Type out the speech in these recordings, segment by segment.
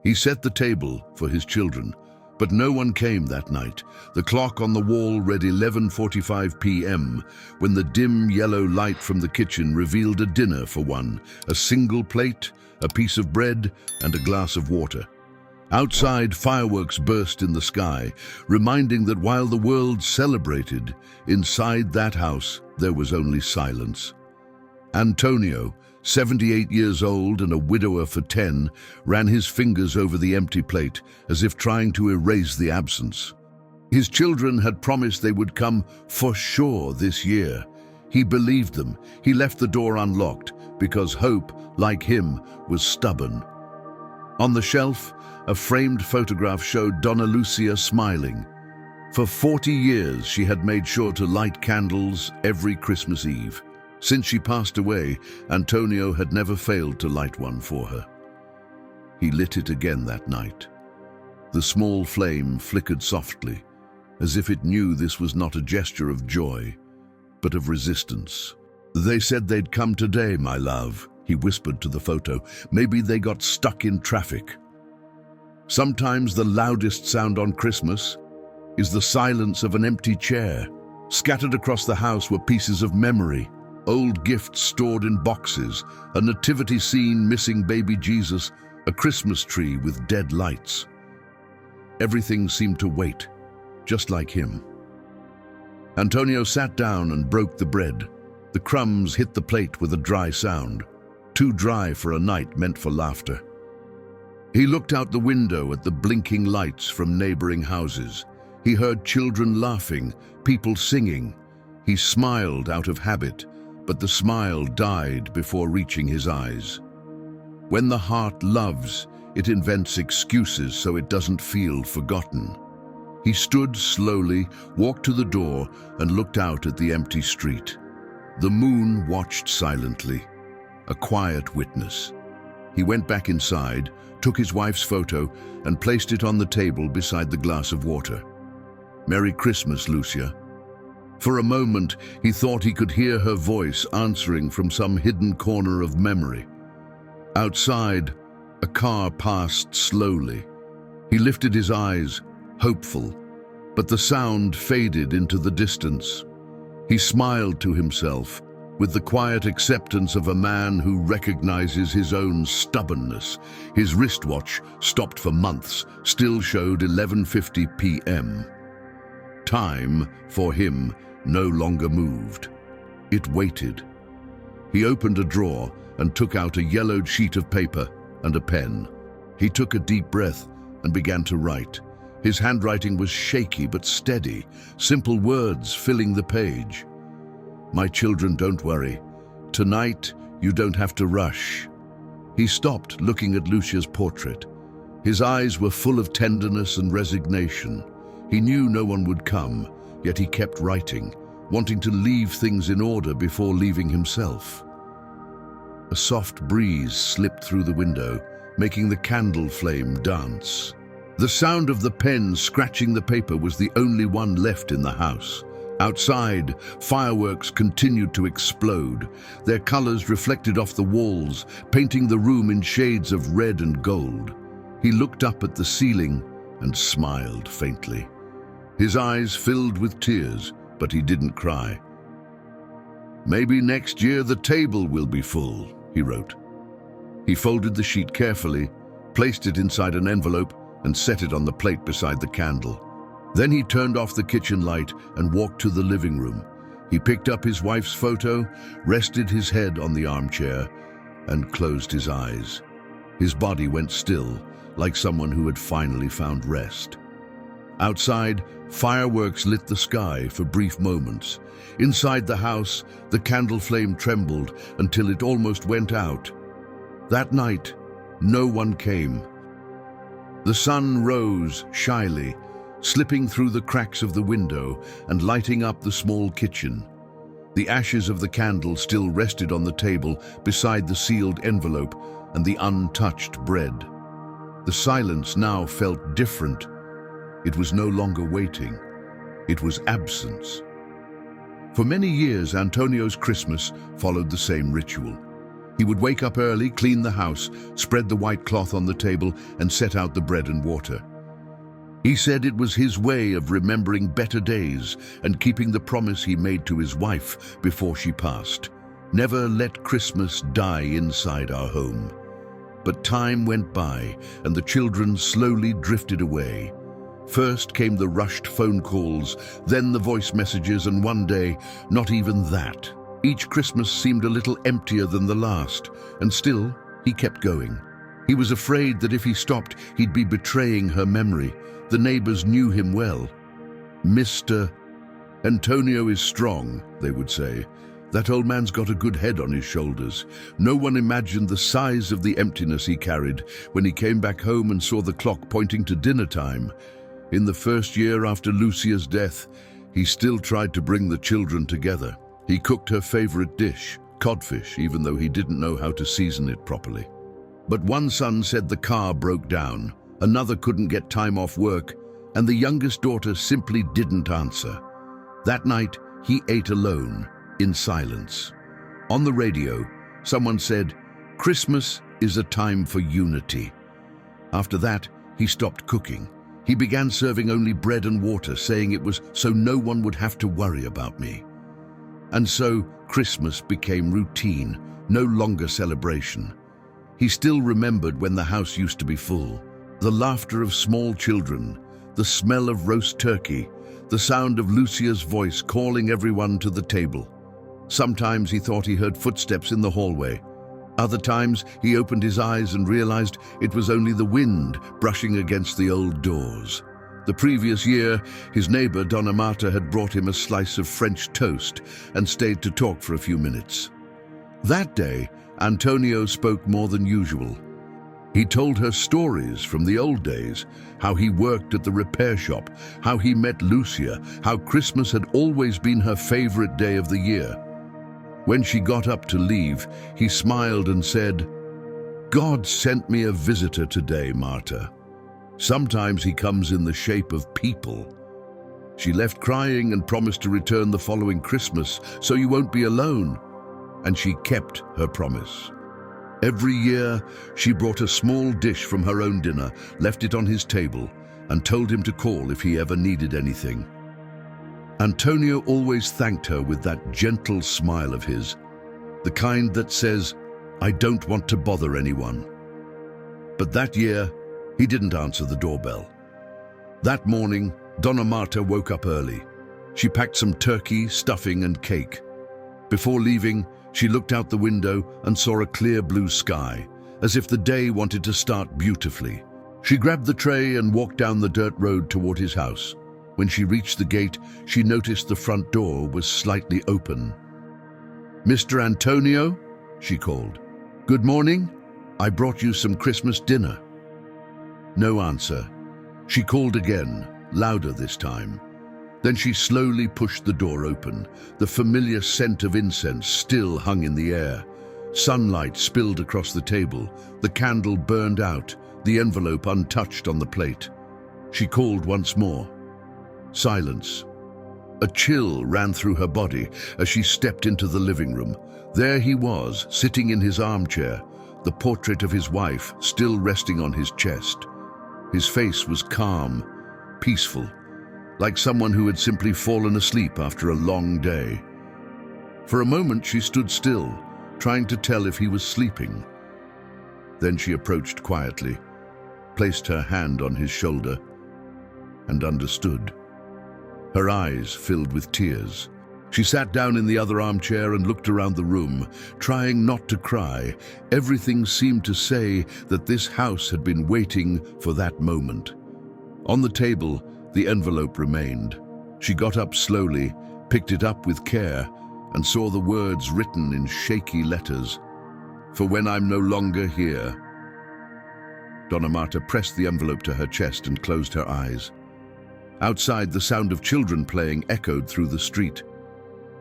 He set the table for his children, but no one came that night. The clock on the wall read 11:45 p.m. when the dim yellow light from the kitchen revealed a dinner for one, a single plate, a piece of bread, and a glass of water. Outside, fireworks burst in the sky, reminding that while the world celebrated, inside that house there was only silence. Antônio, 78 years old and a widower for 10, ran his fingers over the empty plate as if trying to erase the absence. His children had promised they would come for sure this year. He believed them. He left the door unlocked because hope, like him, was stubborn. On the shelf, a framed photograph showed Donna Lúcia smiling. For 40 years, she had made sure to light candles every Christmas Eve. Since she passed away, Antônio had never failed to light one for her. He lit it again that night. The small flame flickered softly, as if it knew this was not a gesture of joy, but of resistance. "They said they'd come today, my love," he whispered to the photo. "Maybe they got stuck in traffic." Sometimes the loudest sound on Christmas is the silence of an empty chair. Scattered across the house were pieces of memory, old gifts stored in boxes, a nativity scene missing baby Jesus, a Christmas tree with dead lights. Everything seemed to wait, just like him. Antônio sat down and broke the bread. The crumbs hit the plate with a dry sound, too dry for a night meant for laughter. He looked out the window at the blinking lights from neighboring houses. He heard children laughing, people singing. He smiled out of habit, but the smile died before reaching his eyes. When the heart loves, it invents excuses so it doesn't feel forgotten. He stood slowly, walked to the door, and looked out at the empty street. The moon watched silently, a quiet witness. He went back inside, took his wife's photo, and placed it on the table beside the glass of water. "Merry Christmas, Lúcia." For a moment, he thought he could hear her voice answering from some hidden corner of memory. Outside, a car passed slowly. He lifted his eyes, hopeful, but the sound faded into the distance. He smiled to himself, with the quiet acceptance of a man who recognizes his own stubbornness. His wristwatch, stopped for months, still showed 11:50 p.m. Time, for him, no longer moved. It waited. He opened a drawer and took out a yellowed sheet of paper and a pen. He took a deep breath and began to write. His handwriting was shaky but steady, simple words filling the page. "My children, don't worry. Tonight, you don't have to rush." He stopped, looking at Lúcia's portrait. His eyes were full of tenderness and resignation. He knew no one would come, yet he kept writing, wanting to leave things in order before leaving himself. A soft breeze slipped through the window, making the candle flame dance. The sound of the pen scratching the paper was the only one left in the house. Outside, fireworks continued to explode, their colors reflected off the walls, painting the room in shades of red and gold. He looked up at the ceiling and smiled faintly. His eyes filled with tears, but he didn't cry. "Maybe next year the table will be full," he wrote. He folded the sheet carefully, placed it inside an envelope, and set it on the plate beside the candle. Then he turned off the kitchen light and walked to the living room. He picked up his wife's photo, rested his head on the armchair, and closed his eyes. His body went still, like someone who had finally found rest. Outside, fireworks lit the sky for brief moments. Inside the house, the candle flame trembled until it almost went out. That night, no one came. The sun rose shyly, slipping through the cracks of the window and lighting up the small kitchen. The ashes of the candle still rested on the table beside the sealed envelope and the untouched bread. The silence now felt different. It was no longer waiting. It was absence. For many years, Antônio's Christmas followed the same ritual. He would wake up early, clean the house, spread the white cloth on the table, and set out the bread and water. He said it was his way of remembering better days and keeping the promise he made to his wife before she passed. Never let Christmas die inside our home. But time went by, and the children slowly drifted away. First came the rushed phone calls, then the voice messages, and one day, not even that. Each Christmas seemed a little emptier than the last, and still, he kept going. He was afraid that if he stopped, he'd be betraying her memory. The neighbors knew him well. Mr. Antonio is strong, they would say. That old man's got a good head on his shoulders. No one imagined the size of the emptiness he carried when he came back home and saw the clock pointing to dinner time. In the first year after Lucia's death, he still tried to bring the children together. He cooked her favorite dish, codfish, even though he didn't know how to season it properly. But one son said the car broke down, another couldn't get time off work, and the youngest daughter simply didn't answer. That night, he ate alone, in silence. On the radio, someone said, "Christmas is a time for unity." After that, he stopped cooking. He began serving only bread and water, saying it was so no one would have to worry about me. And so, Christmas became routine, no longer celebration. He still remembered when the house used to be full. The laughter of small children, the smell of roast turkey, the sound of Lucia's voice calling everyone to the table. Sometimes he thought he heard footsteps in the hallway. Other times he opened his eyes and realized it was only the wind brushing against the old doors. The previous year, his neighbor Donna Marta had brought him a slice of French toast and stayed to talk for a few minutes. That day, Antonio spoke more than usual. He told her stories from the old days, how he worked at the repair shop, how he met Lucia, how Christmas had always been her favorite day of the year. When she got up to leave, he smiled and said, "God sent me a visitor today, Marta. Sometimes he comes in the shape of people." She left crying and promised to return the following Christmas, so you won't be alone. And she kept her promise. Every year, she brought a small dish from her own dinner, left it on his table, and told him to call if he ever needed anything. Antonio always thanked her with that gentle smile of his, the kind that says, "I don't want to bother anyone." But that year, he didn't answer the doorbell. That morning, Donna Marta woke up early. She packed some turkey, stuffing, and cake. Before leaving, she looked out the window and saw a clear blue sky, as if the day wanted to start beautifully. She grabbed the tray and walked down the dirt road toward his house. When she reached the gate, she noticed the front door was slightly open. "Mr. Antonio?" she called. "Good morning. I brought you some Christmas dinner." No answer. She called again, louder this time. Then she slowly pushed the door open. The familiar scent of incense still hung in the air. Sunlight spilled across the table. The candle burned out, the envelope untouched on the plate. She called once more. Silence. A chill ran through her body as she stepped into the living room. There he was, sitting in his armchair, the portrait of his wife still resting on his chest. His face was calm, peaceful, like someone who had simply fallen asleep after a long day. For a moment she stood still, trying to tell if he was sleeping. Then she approached quietly, placed her hand on his shoulder, and understood. Her eyes filled with tears. She sat down in the other armchair and looked around the room, trying not to cry. Everything seemed to say that this house had been waiting for that moment. On the table, the envelope remained. She got up slowly, picked it up with care, and saw the words written in shaky letters. "For when I'm no longer here." Donna Marta pressed the envelope to her chest and closed her eyes. Outside, the sound of children playing echoed through the street.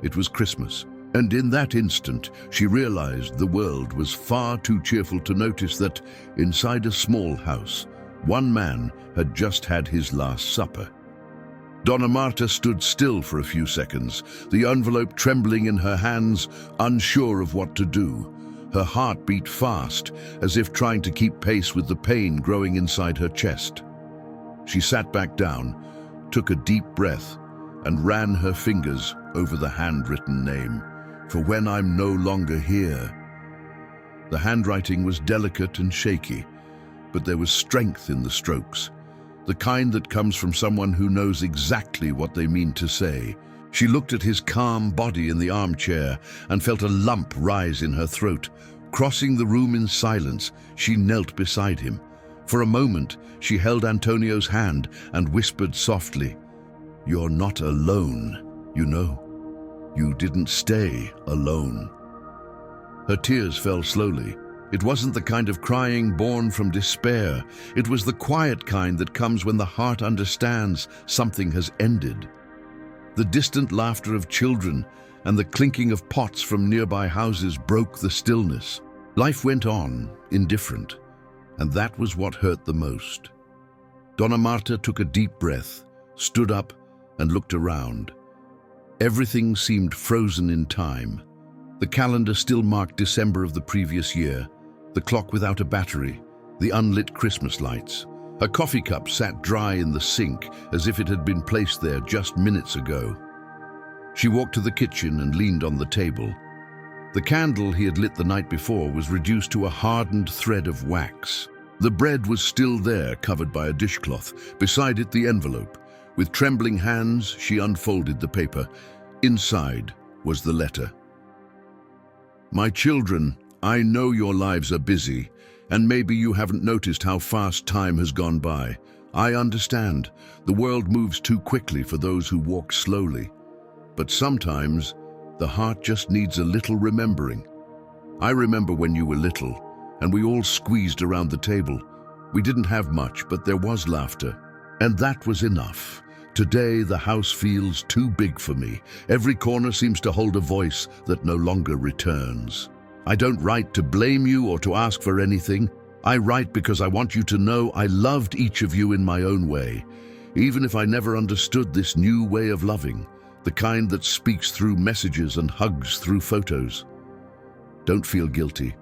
It was Christmas, and in that instant, she realized the world was far too cheerful to notice that, inside a small house, one man had just had his last supper. Donna Marta stood still for a few seconds, the envelope trembling in her hands, unsure of what to do. Her heart beat fast, as if trying to keep pace with the pain growing inside her chest. She sat back down, took a deep breath, and ran her fingers over the handwritten name, "For when I'm no longer here." The handwriting was delicate and shaky, but there was strength in the strokes, the kind that comes from someone who knows exactly what they mean to say. She looked at his calm body in the armchair and felt a lump rise in her throat. Crossing the room in silence, she knelt beside him. For a moment, she held Antonio's hand and whispered softly, "You're not alone, you know. You didn't stay alone." Her tears fell slowly. It wasn't the kind of crying born from despair. It was the quiet kind that comes when the heart understands something has ended. The distant laughter of children and the clinking of pots from nearby houses broke the stillness. Life went on, indifferent, and that was what hurt the most. Donna Marta took a deep breath, stood up, and looked around. Everything seemed frozen in time. The calendar still marked December of the previous year, the clock without a battery, the unlit Christmas lights. A coffee cup sat dry in the sink, as if it had been placed there just minutes ago. She walked to the kitchen and leaned on the table. The candle he had lit the night before was reduced to a hardened thread of wax. The bread was still there, covered by a dishcloth. Beside it, the envelope. With trembling hands, she unfolded the paper. Inside was the letter. "My children, I know your lives are busy, and maybe you haven't noticed how fast time has gone by. I understand. The world moves too quickly for those who walk slowly. But sometimes, the heart just needs a little remembering. I remember when you were little, and we all squeezed around the table. We didn't have much, but there was laughter. And that was enough. Today, the house feels too big for me. Every corner seems to hold a voice that no longer returns. I don't write to blame you or to ask for anything. I write because I want you to know I loved each of you in my own way, even if I never understood this new way of loving, the kind that speaks through messages and hugs through photos. Don't feel guilty.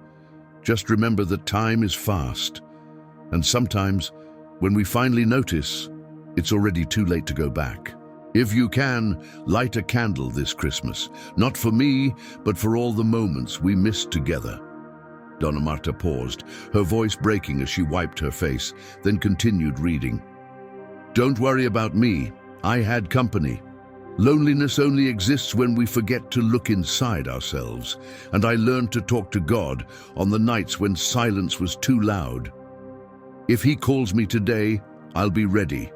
Just remember that time is fast, and sometimes, when we finally notice, it's already too late to go back. If you can, light a candle this Christmas, not for me, but for all the moments we missed together." Donna Marta paused, her voice breaking as she wiped her face, then continued reading. "Don't worry about me. I had company. Loneliness only exists when we forget to look inside ourselves, and I learned to talk to God on the nights when silence was too loud. If He calls me today, I'll be ready,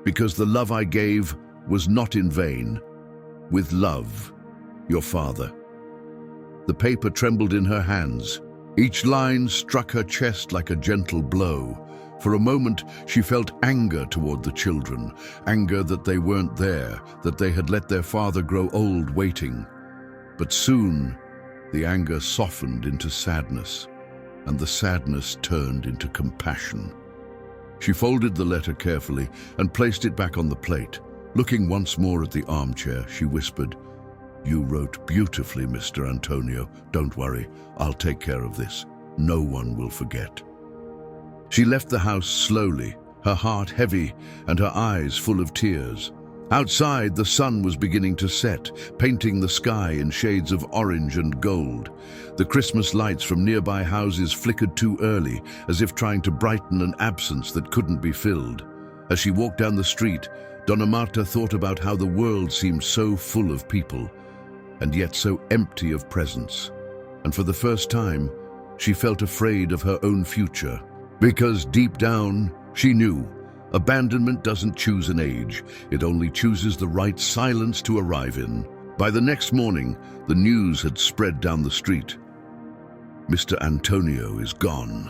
because the love I gave was not in vain. With love, your father." The paper trembled in her hands. Each line struck her chest like a gentle blow. For a moment, she felt anger toward the children, anger that they weren't there, that they had let their father grow old waiting. But soon, the anger softened into sadness, and the sadness turned into compassion. She folded the letter carefully and placed it back on the plate. Looking once more at the armchair, she whispered, "You wrote beautifully, Mr. Antonio. Don't worry, I'll take care of this. No one will forget." She left the house slowly, her heart heavy and her eyes full of tears. Outside, the sun was beginning to set, painting the sky in shades of orange and gold. The Christmas lights from nearby houses flickered too early, as if trying to brighten an absence that couldn't be filled. As she walked down the street, Donna Marta thought about how the world seemed so full of people, and yet so empty of presence. And for the first time, she felt afraid of her own future. Because deep down, she knew abandonment doesn't choose an age, it only chooses the right silence to arrive in. By the next morning, the news had spread down the street. "Mr. Antonio is gone."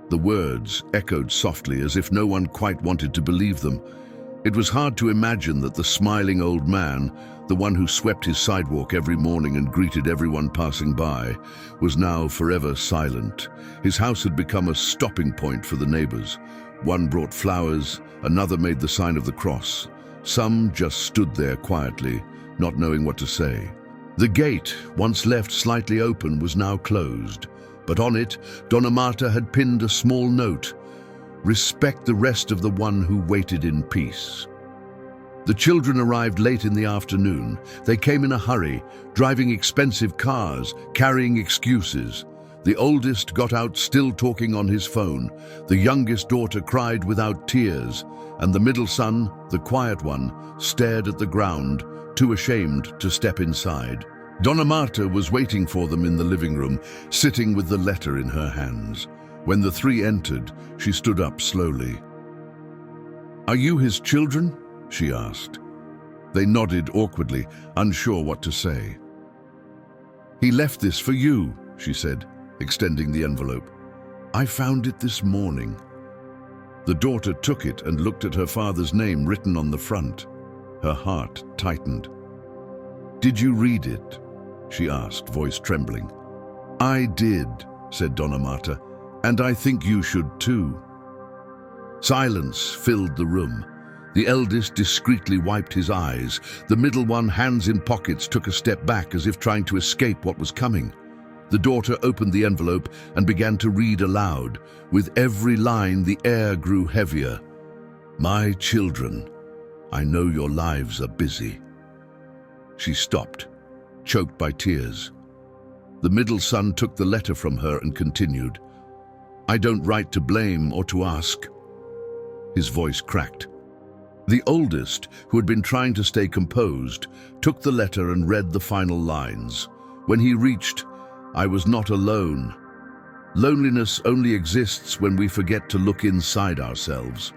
The words echoed softly as if no one quite wanted to believe them. It was hard to imagine that the smiling old man, the one who swept his sidewalk every morning and greeted everyone passing by, was now forever silent. His house had become a stopping point for the neighbors. One brought flowers, another made the sign of the cross. Some just stood there quietly, not knowing what to say. The gate, once left slightly open, was now closed, but on it, Donna Marta had pinned a small note: "Respect the rest of the one who waited in peace." The children arrived late in the afternoon. They came in a hurry, driving expensive cars, carrying excuses. The oldest got out still talking on his phone. The youngest daughter cried without tears, and the middle son, the quiet one, stared at the ground, too ashamed to step inside. Donna Marta was waiting for them in the living room, sitting with the letter in her hands. When the three entered, she stood up slowly. "Are you his children?" she asked. They nodded awkwardly, unsure what to say. "He left this for you," she said, extending the envelope. "I found it this morning." The daughter took it and looked at her father's name written on the front. Her heart tightened. "Did you read it?" she asked, voice trembling. "I did," said Donna Marta, "and I think you should too." Silence filled the room. The eldest discreetly wiped his eyes. The middle one, hands in pockets, took a step back as if trying to escape what was coming. The daughter opened the envelope and began to read aloud. With every line, the air grew heavier. "My children, I know your lives are busy." She stopped, choked by tears. The middle son took the letter from her and continued, "I don't write to blame or to ask." His voice cracked. The oldest, who had been trying to stay composed, took the letter and read the final lines. When he reached, "I was not alone. Loneliness only exists when we forget to look inside ourselves."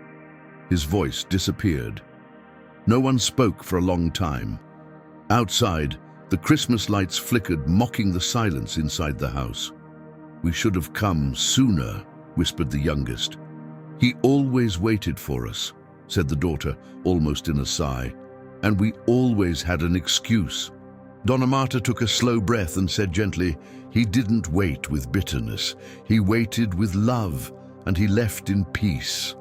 His voice disappeared. No one spoke for a long time. Outside, the Christmas lights flickered, mocking the silence inside the house. "We should have come sooner," whispered the youngest. "He always waited for us," said the daughter, almost in a sigh. "And we always had an excuse." Donna Marta took a slow breath and said gently, "He didn't wait with bitterness. He waited with love, and he left in peace."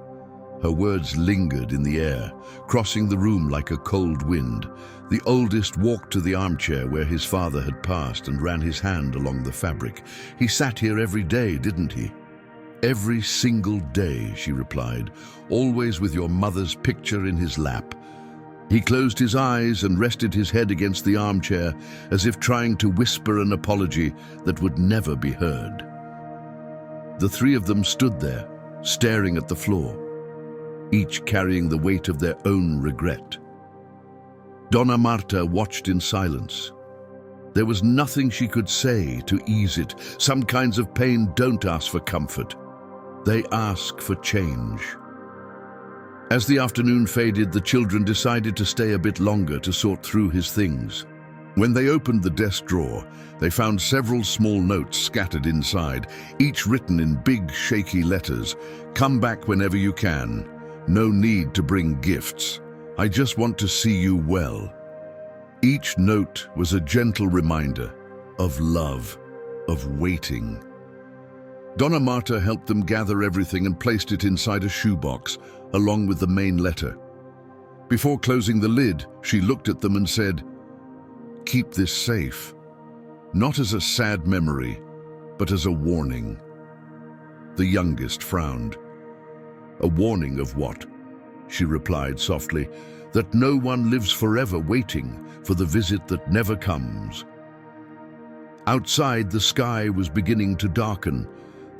Her words lingered in the air, crossing the room like a cold wind. The oldest walked to the armchair where his father had passed and ran his hand along the fabric. "He sat here every day, didn't he?" "Every single day," she replied, "always with your mother's picture in his lap." He closed his eyes and rested his head against the armchair, as if trying to whisper an apology that would never be heard. The three of them stood there, staring at the floor, each carrying the weight of their own regret. Donna Marta watched in silence. There was nothing she could say to ease it. Some kinds of pain don't ask for comfort. They ask for change. As the afternoon faded, the children decided to stay a bit longer to sort through his things. When they opened the desk drawer, they found several small notes scattered inside, each written in big, shaky letters. "Come back whenever you can. No need to bring gifts. I just want to see you well." Each note was a gentle reminder of love, of waiting. Donna Marta helped them gather everything and placed it inside a shoebox, along with the main letter. Before closing the lid, she looked at them and said, "Keep this safe, not as a sad memory, but as a warning." The youngest frowned. "A warning of what?" she replied softly. "That no one lives forever waiting for the visit that never comes." Outside, the sky was beginning to darken.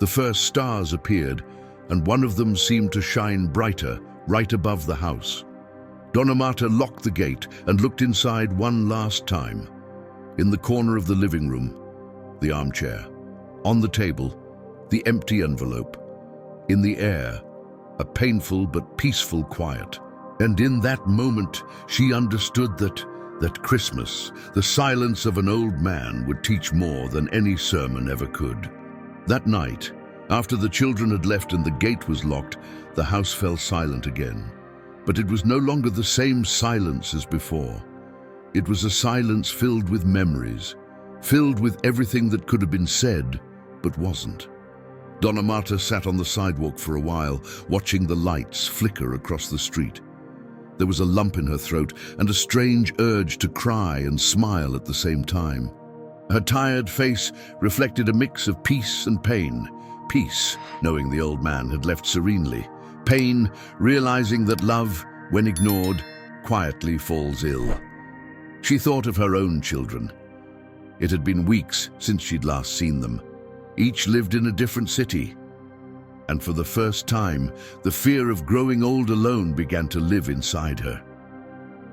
The first stars appeared, and one of them seemed to shine brighter right above the house. Donna Marta locked the gate and looked inside one last time. In the corner of the living room, the armchair. On the table, the empty envelope. In the air, a painful but peaceful quiet. And in that moment, she understood that Christmas, the silence of an old man, would teach more than any sermon ever could. That night, after the children had left and the gate was locked, the house fell silent again. But it was no longer the same silence as before. It was a silence filled with memories, filled with everything that could have been said, but wasn't. Donna Marta sat on the sidewalk for a while, watching the lights flicker across the street. There was a lump in her throat and a strange urge to cry and smile at the same time. Her tired face reflected a mix of peace and pain. Peace, knowing the old man had left serenely. Pain, realizing that love, when ignored, quietly falls ill. She thought of her own children. It had been weeks since she'd last seen them. Each lived in a different city. And for the first time, the fear of growing old alone began to live inside her.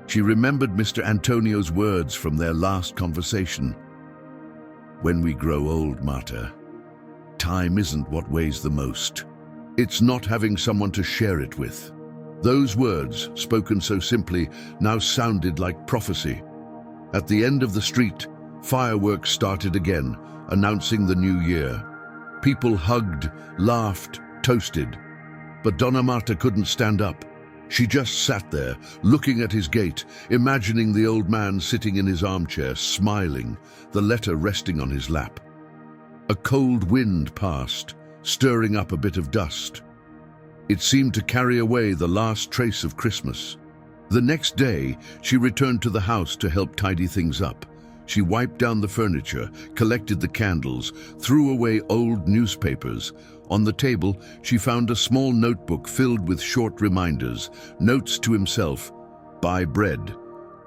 She remembered Mr. Antonio's words from their last conversation. When we grow old, Marta, time isn't what weighs the most. It's not having someone to share it with. Those words, spoken so simply, now sounded like prophecy. At the end of the street, fireworks started again, announcing the new year. People hugged, laughed, toasted. But Donna Marta couldn't stand up. She just sat there, looking at his gate, imagining the old man sitting in his armchair, smiling, the letter resting on his lap. A cold wind passed, stirring up a bit of dust. It seemed to carry away the last trace of Christmas. The next day, she returned to the house to help tidy things up. She wiped down the furniture, collected the candles, threw away old newspapers. On the table, she found a small notebook filled with short reminders, notes to himself: buy bread,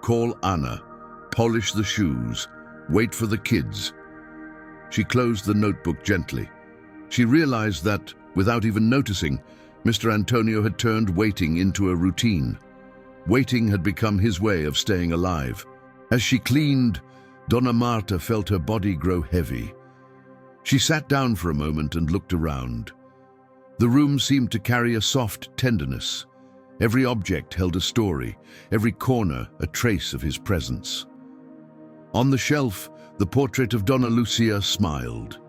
call Anna, polish the shoes, wait for the kids. She closed the notebook gently. She realized that, without even noticing, Mr. Antonio had turned waiting into a routine. Waiting had become his way of staying alive. As she cleaned, Donna Marta felt her body grow heavy. She sat down for a moment and looked around. The room seemed to carry a soft tenderness. Every object held a story, every corner a trace of his presence. On the shelf, the portrait of Donna Lucia smiled.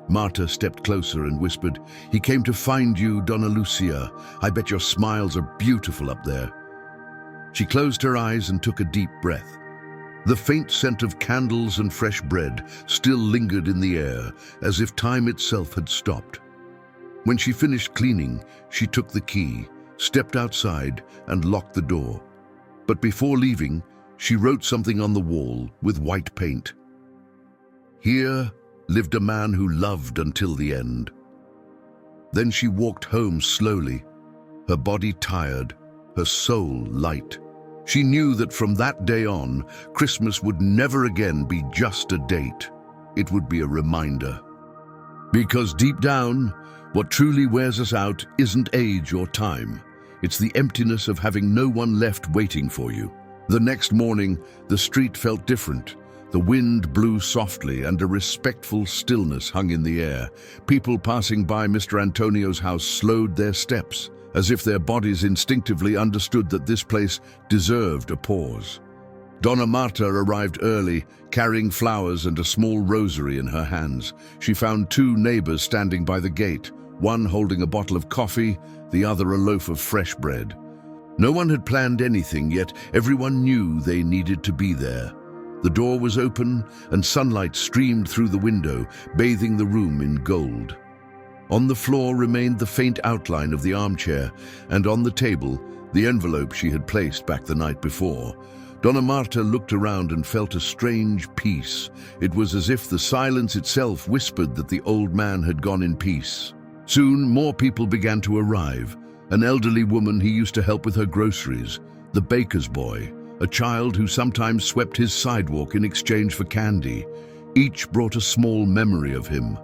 Marta stepped closer and whispered, "He came to find you, Donna Lucia. I bet your smiles are beautiful up there." She closed her eyes and took a deep breath. The faint scent of candles and fresh bread still lingered in the air, as if time itself had stopped. When she finished cleaning, she took the key, stepped outside, and locked the door. But before leaving, she wrote something on the wall with white paint. Here lived a man who loved until the end. Then she walked home slowly, her body tired, her soul light. She knew that from that day on, Christmas would never again be just a date. It would be a reminder. Because deep down, what truly wears us out isn't age or time. It's the emptiness of having no one left waiting for you. The next morning, the street felt different. The wind blew softly and a respectful stillness hung in the air. People passing by Mr. Antonio's house slowed their steps, as if their bodies instinctively understood that this place deserved a pause. Donna Marta arrived early, carrying flowers and a small rosary in her hands. She found two neighbors standing by the gate, one holding a bottle of coffee, the other a loaf of fresh bread. No one had planned anything, yet everyone knew they needed to be there. The door was open, and sunlight streamed through the window, bathing the room in gold. On the floor remained the faint outline of the armchair, and on the table, the envelope she had placed back the night before. Donna Marta looked around and felt a strange peace. It was as if the silence itself whispered that the old man had gone in peace. Soon, more people began to arrive. An elderly woman he used to help with her groceries, the baker's boy, a child who sometimes swept his sidewalk in exchange for candy. Each brought a small memory of him.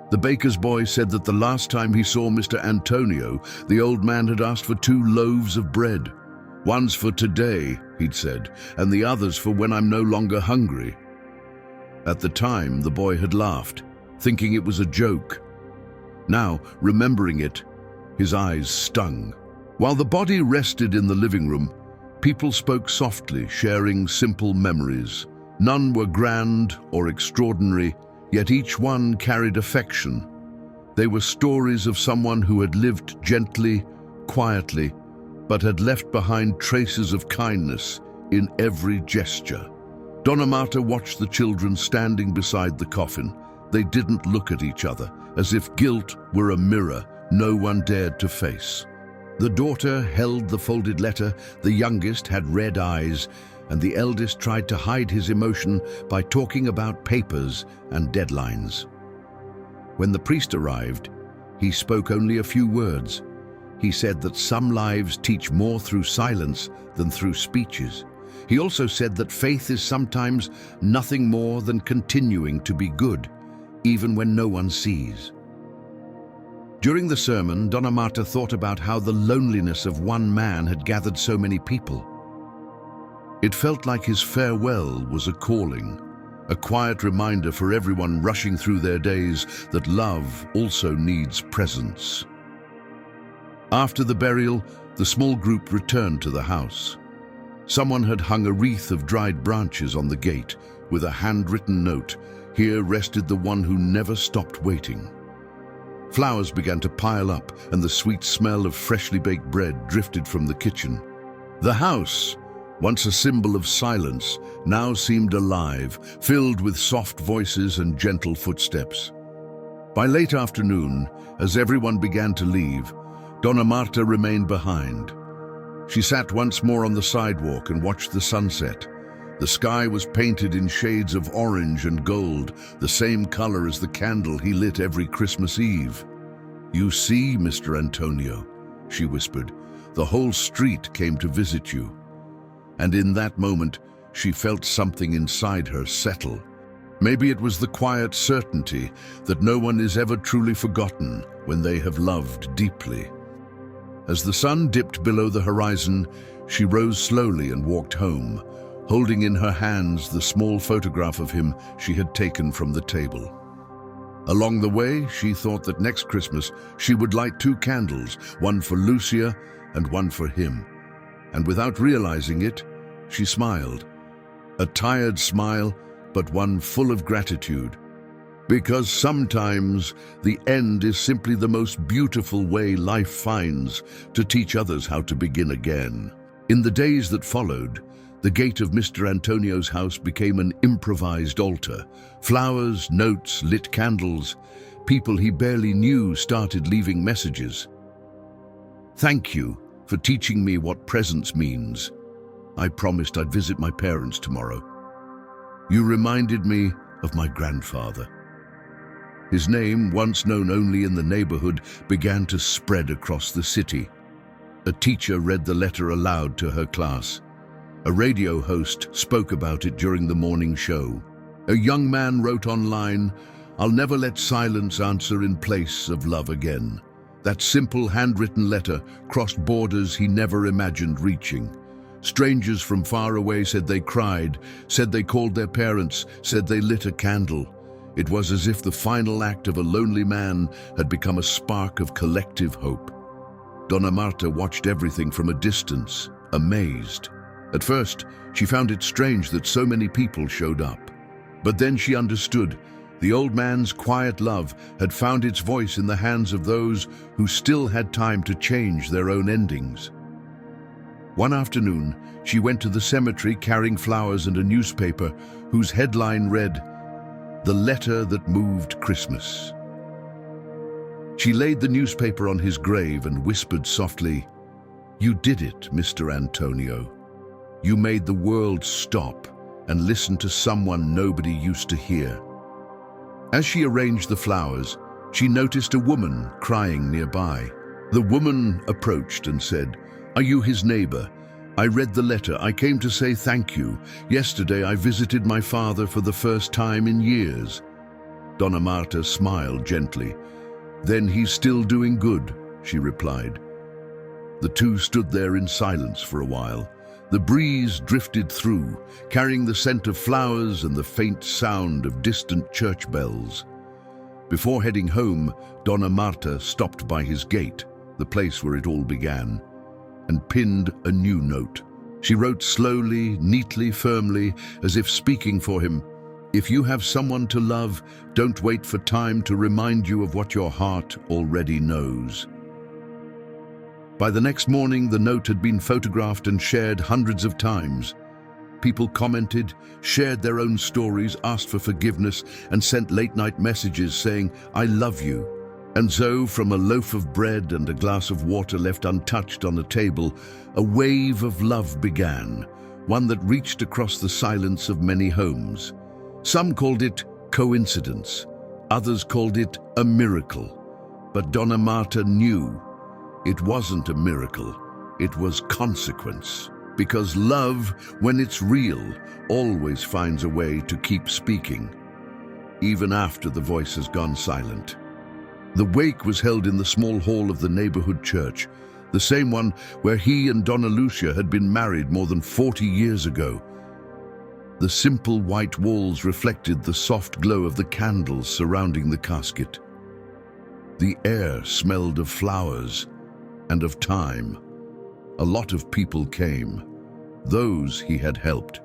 The baker's boy said that the last time he saw Mr. Antonio, the old man had asked for 2 loaves of bread. "One's for today," he'd said, "and the other's for when I'm no longer hungry." At the time, the boy had laughed, thinking it was a joke. Now, remembering it, his eyes stung. While the body rested in the living room, people spoke softly, sharing simple memories. None were grand or extraordinary, yet each one carried affection. They were stories of someone who had lived gently, quietly, but had left behind traces of kindness in every gesture. Donna Marta watched the children standing beside the coffin. They didn't look at each other, as if guilt were a mirror no one dared to face. The daughter held the folded letter, the youngest had red eyes, and the eldest tried to hide his emotion by talking about papers and deadlines. When the priest arrived, he spoke only a few words. He said that some lives teach more through silence than through speeches. He also said that faith is sometimes nothing more than continuing to be good, even when no one sees. During the sermon, Donna Marta thought about how the loneliness of one man had gathered so many people. It felt like his farewell was a calling, a quiet reminder for everyone rushing through their days that love also needs presence. After the burial, the small group returned to the house. Someone had hung a wreath of dried branches on the gate with a handwritten note, "Here rested the one who never stopped waiting." Flowers began to pile up, and the sweet smell of freshly baked bread drifted from the kitchen. The house, once a symbol of silence, now seemed alive, filled with soft voices and gentle footsteps. By late afternoon, as everyone began to leave, Donna Marta remained behind. She sat once more on the sidewalk and watched the sunset. The sky was painted in shades of orange and gold, the same color as the candle he lit every Christmas Eve. "You see, Mr. Antonio," she whispered, "the whole street came to visit you." And in that moment, she felt something inside her settle. Maybe it was the quiet certainty that no one is ever truly forgotten when they have loved deeply. As the sun dipped below the horizon, she rose slowly and walked home, holding in her hands the small photograph of him she had taken from the table. Along the way, she thought that next Christmas she would light 2 candles, one for Lúcia and one for him. And without realizing it, she smiled. A tired smile, but one full of gratitude. Because sometimes the end is simply the most beautiful way life finds to teach others how to begin again. In the days that followed, the gate of Mr. Antonio's house became an improvised altar. Flowers, notes, lit candles. People he barely knew started leaving messages. "Thank you for teaching me what presence means. I promised I'd visit my parents tomorrow. You reminded me of my grandfather." His name, once known only in the neighborhood, began to spread across the city. A teacher read the letter aloud to her class. A radio host spoke about it during the morning show. A young man wrote online, "I'll never let silence answer in place of love again." That simple handwritten letter crossed borders he never imagined reaching. Strangers from far away said they cried, said they called their parents, said they lit a candle. It was as if the final act of a lonely man had become a spark of collective hope. Donna Marta watched everything from a distance, amazed. At first, she found it strange that so many people showed up. But then she understood. The old man's quiet love had found its voice in the hands of those who still had time to change their own endings. One afternoon, she went to the cemetery carrying flowers and a newspaper whose headline read, "The Letter That Moved Christmas." She laid the newspaper on his grave and whispered softly, "You did it, Mr. Antonio. You made the world stop and listen to someone nobody used to hear." As she arranged the flowers, she noticed a woman crying nearby. The woman approached and said, "Are you his neighbor? I read the letter. I came to say thank you. Yesterday I visited my father for the first time in years." Donna Marta smiled gently. "Then he's still doing good," she replied. The two stood there in silence for a while. The breeze drifted through, carrying the scent of flowers and the faint sound of distant church bells. Before heading home, Donna Marta stopped by his gate, the place where it all began, and pinned a new note. She wrote slowly, neatly, firmly, as if speaking for him, "If you have someone to love, don't wait for time to remind you of what your heart already knows." By the next morning, the note had been photographed and shared hundreds of times. People commented, shared their own stories, asked for forgiveness, and sent late-night messages saying, "I love you." And so, from a loaf of bread and a glass of water left untouched on a table, a wave of love began, one that reached across the silence of many homes. Some called it coincidence, others called it a miracle. But Donna Marta knew it wasn't a miracle, it was consequence. Because love, when it's real, always finds a way to keep speaking, even after the voice has gone silent. The wake was held in the small hall of the neighborhood church, the same one where he and Donna Lucia had been married more than 40 years ago. The simple white walls reflected the soft glow of the candles surrounding the casket. The air smelled of flowers and of time. A lot of people came, those he had helped.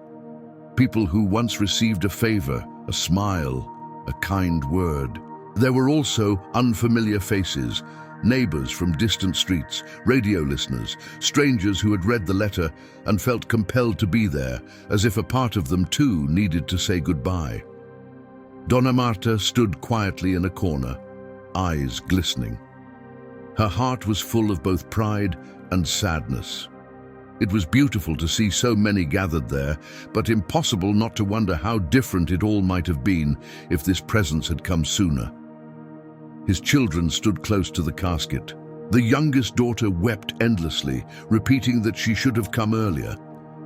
People who once received a favor, a smile, a kind word. There were also unfamiliar faces, neighbors from distant streets, radio listeners, strangers who had read the letter and felt compelled to be there, as if a part of them too needed to say goodbye. Donna Marta stood quietly in a corner, eyes glistening. Her heart was full of both pride and sadness. It was beautiful to see so many gathered there, but impossible not to wonder how different it all might have been if this presence had come sooner. His children stood close to the casket. The youngest daughter wept endlessly, repeating that she should have come earlier.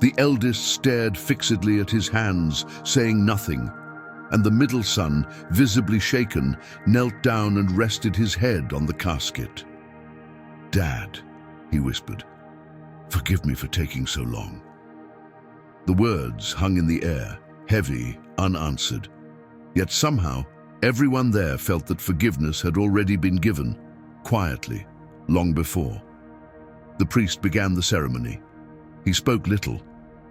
The eldest stared fixedly at his hands, saying nothing, and the middle son, visibly shaken, knelt down and rested his head on the casket. "Dad," he whispered, "forgive me for taking so long." The words hung in the air, heavy, unanswered. Yet somehow, everyone there felt that forgiveness had already been given, quietly, long before. The priest began the ceremony. He spoke little,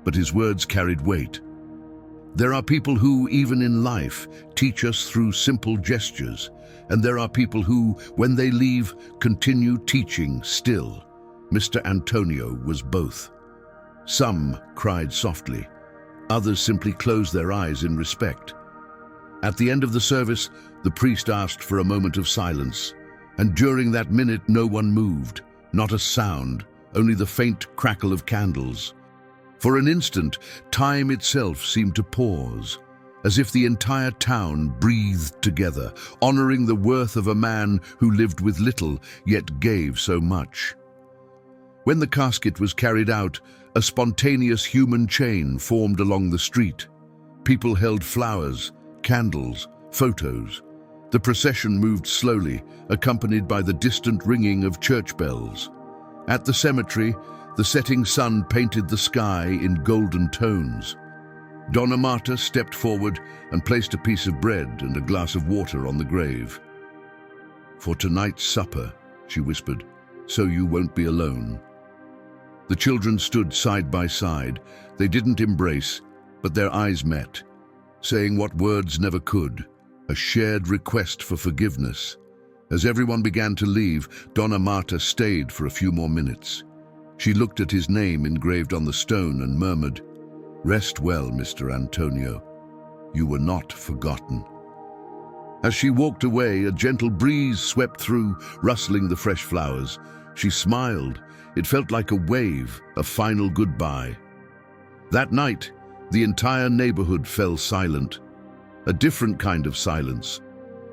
but his words carried weight. There are people who, even in life, teach us through simple gestures, and there are people who, when they leave, continue teaching still. Mr. Antônio was both. Some cried softly, others simply closed their eyes in respect. At the end of the service, the priest asked for a moment of silence, and during that minute no one moved, not a sound, only the faint crackle of candles. For an instant, time itself seemed to pause, as if the entire town breathed together, honoring the worth of a man who lived with little, yet gave so much. When the casket was carried out, a spontaneous human chain formed along the street. People held flowers, candles, photos. The procession moved slowly, accompanied by the distant ringing of church bells. At the cemetery, the setting sun painted the sky in golden tones. Donna Marta stepped forward and placed a piece of bread and a glass of water on the grave. "For tonight's supper," she whispered, "so you won't be alone." The children stood side by side. They didn't embrace, but their eyes met, saying what words never could, a shared request for forgiveness. As everyone began to leave, Donna Marta stayed for a few more minutes. She looked at his name engraved on the stone and murmured, "Rest well, Mr. Antônio. You were not forgotten." As she walked away, a gentle breeze swept through, rustling the fresh flowers. She smiled. It felt like a wave, a final goodbye. That night, the entire neighborhood fell silent. A different kind of silence,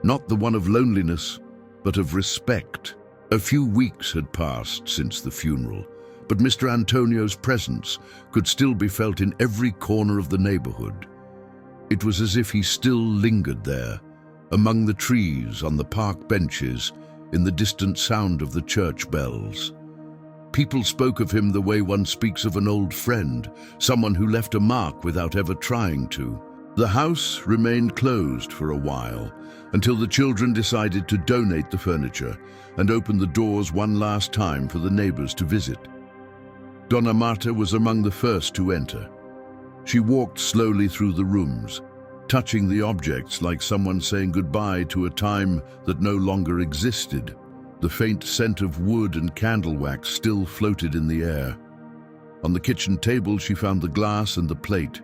not the one of loneliness, but of respect. A few weeks had passed since the funeral, but Mr. Antônio's presence could still be felt in every corner of the neighborhood. It was as if he still lingered there, among the trees, on the park benches, in the distant sound of the church bells. People spoke of him the way one speaks of an old friend, someone who left a mark without ever trying to. The house remained closed for a while, until the children decided to donate the furniture and open the doors one last time for the neighbors to visit. Donna Marta was among the first to enter. She walked slowly through the rooms, touching the objects like someone saying goodbye to a time that no longer existed. The faint scent of wood and candle wax still floated in the air. On the kitchen table, she found the glass and the plate.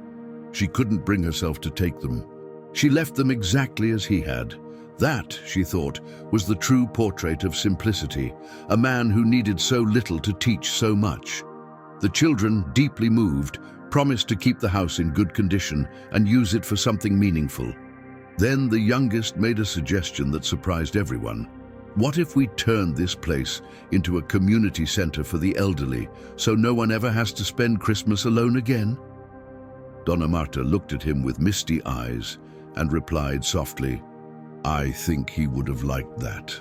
She couldn't bring herself to take them. She left them exactly as he had, That, she thought, was the true portrait of simplicity, a man who needed so little to teach so much. The children, deeply moved, promised to keep the house in good condition and use it for something meaningful. Then the youngest made a suggestion that surprised everyone. What if we turned this place into a community center for the elderly, so no one ever has to spend Christmas alone again? Donna Marta looked at him with misty eyes and replied softly, "I think he would have liked that."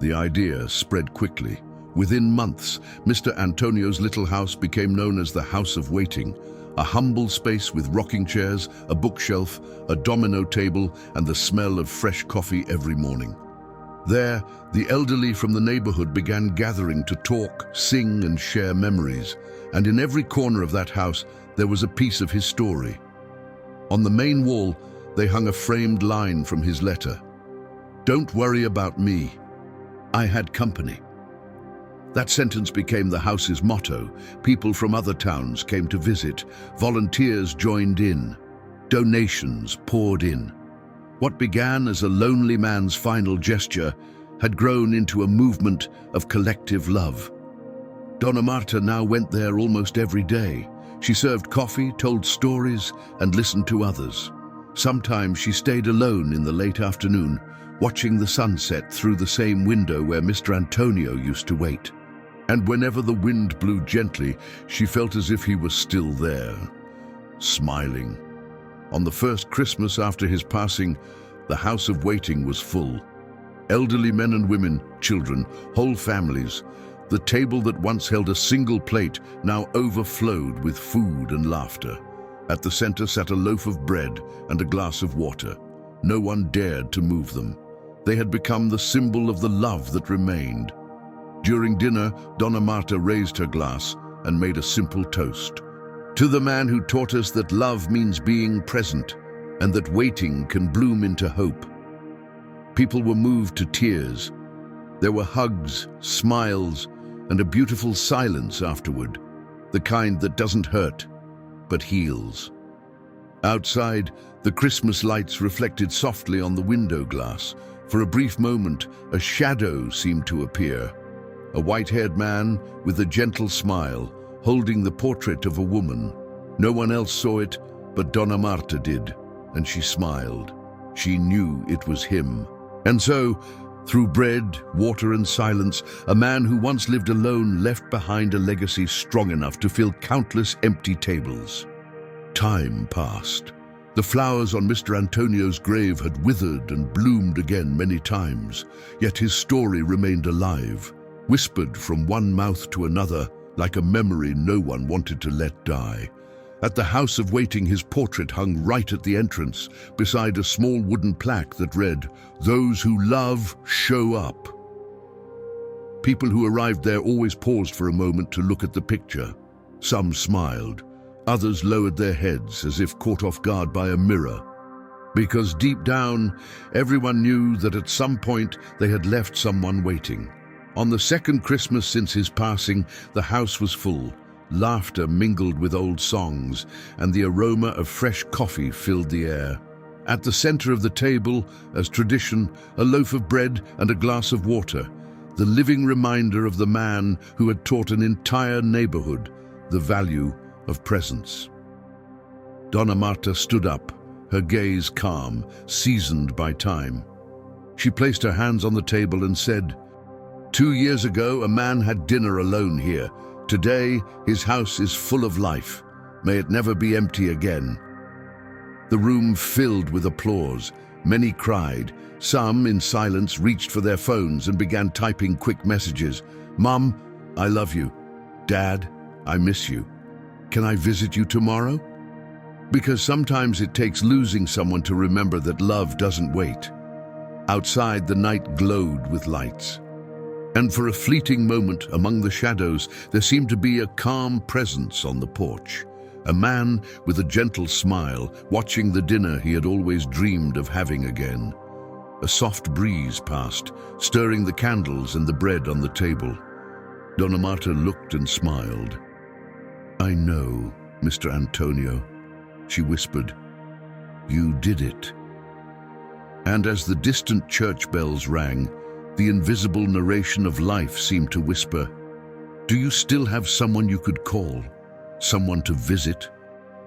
The idea spread quickly. Within months, Mr. Antonio's little house became known as the House of Waiting, a humble space with rocking chairs, a bookshelf, a domino table, and the smell of fresh coffee every morning. There, the elderly from the neighborhood began gathering to talk, sing, and share memories, and in every corner of that house there was a piece of his story. On the main wall, they hung a framed line from his letter. "Don't worry about me. I had company." That sentence became the house's motto. People from other towns came to visit. Volunteers joined in. Donations poured in. What began as a lonely man's final gesture had grown into a movement of collective love. Donna Marta now went there almost every day. She served coffee, told stories, and listened to others. Sometimes she stayed alone in the late afternoon, watching the sunset through the same window where Mr. Antonio used to wait. And whenever the wind blew gently, she felt as if he was still there, smiling. On the first Christmas after his passing, the House of Waiting was full. Elderly men and women, children, whole families. The table that once held a single plate now overflowed with food and laughter. At the center sat a loaf of bread and a glass of water. No one dared to move them. They had become the symbol of the love that remained. During dinner, Donna Marta raised her glass and made a simple toast. To the man who taught us that love means being present and that waiting can bloom into hope. People were moved to tears. There were hugs, smiles, and a beautiful silence afterward, the kind that doesn't hurt, but heals. Outside, the Christmas lights reflected softly on the window glass. For a brief moment, a shadow seemed to appear. A white-haired man with a gentle smile, holding the portrait of a woman. No one else saw it, but Donna Marta did, and she smiled. She knew it was him. And so, through bread, water, and silence, a man who once lived alone left behind a legacy strong enough to fill countless empty tables. Time passed. The flowers on Mr. Antonio's grave had withered and bloomed again many times, yet his story remained alive, whispered from one mouth to another like a memory no one wanted to let die. At the House of Waiting, his portrait hung right at the entrance, beside a small wooden plaque that read, "Those who love show up." People who arrived there always paused for a moment to look at the picture. Some smiled. Others lowered their heads as if caught off guard by a mirror. Because deep down, everyone knew that at some point they had left someone waiting. On the second Christmas since his passing, the house was full. Laughter mingled with old songs, and the aroma of fresh coffee filled the air. At the center of the table, as tradition, a loaf of bread and a glass of water, the living reminder of the man who had taught an entire neighborhood the value of presence. Donna Marta stood up, her gaze calm, seasoned by time. She placed her hands on the table and said, "2 years ago, a man had dinner alone here. Today, his house is full of life. May it never be empty again." The room filled with applause. Many cried. Some, in silence, reached for their phones and began typing quick messages. "Mom, I love you. Dad, I miss you. Can I visit you tomorrow?" Because sometimes it takes losing someone to remember that love doesn't wait. Outside, the night glowed with lights. And for a fleeting moment among the shadows, there seemed to be a calm presence on the porch. A man with a gentle smile, watching the dinner he had always dreamed of having again. A soft breeze passed, stirring the candles and the bread on the table. Donna Marta looked and smiled. "I know, Mr. Antonio," she whispered. "You did it." And as the distant church bells rang, the invisible narration of life seemed to whisper, "Do you still have someone you could call? Someone to visit?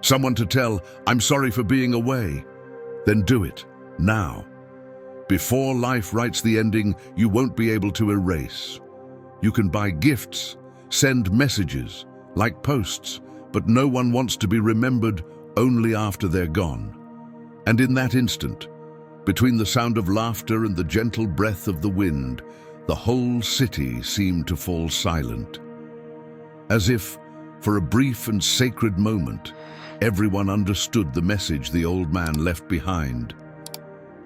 Someone to tell, 'I'm sorry for being away'? Then do it, now. Before life writes the ending you won't be able to erase. You can buy gifts, send messages, like posts, but no one wants to be remembered only after they're gone. And in that instant, between the sound of laughter and the gentle breath of the wind, the whole city seemed to fall silent. As if, for a brief and sacred moment, everyone understood the message the old man left behind.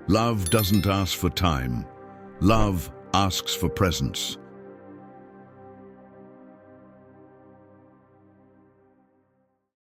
Love doesn't ask for time. Love asks for presence.